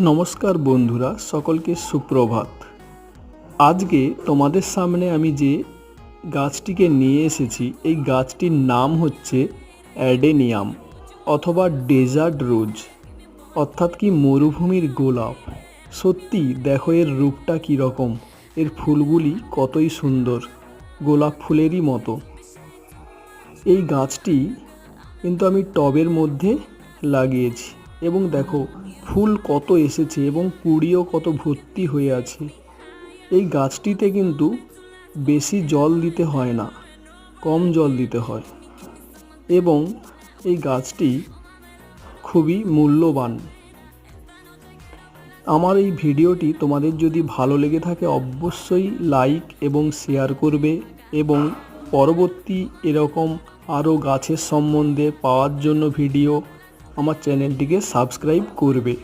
নমস্কার বন্ধুরা, সকলকে সুপ্রভাত। আজকে তোমাদের সামনে আমি যে গাছটিকে নিয়ে এসেছি, এই গাছটির নাম হচ্ছে অ্যাডেনিয়াম অথবা ডেজার্ট রোজ, অর্থাৎ কি মরুভূমির গোলাপ। সত্যি দেখো এর রূপটা কীরকম, এর ফুলগুলি কতই সুন্দর, গোলাপ ফুলেরই মতো। এই গাছটি কিন্তু আমি টবের মধ্যে লাগিয়েছি এবং দেখো ফুল কত এসেছে এবং কুঁড়িও কত ভর্তি হয়ে আছে। এই গাছটিতে কিন্তু বেশি জল দিতে হয় না, কম জল দিতে হয় এবং এই গাছটি খুবই মূল্যবান। আমার এই ভিডিওটি তোমাদের যদি ভালো লেগে থাকে অবশ্যই লাইক এবং শেয়ার করবে এবং পরবর্তী এরকম আরও গাছের সম্বন্ধে পাওয়ার জন্য ভিডিও আমার চ্যানেলটিকে সাবস্ক্রাইব করবে।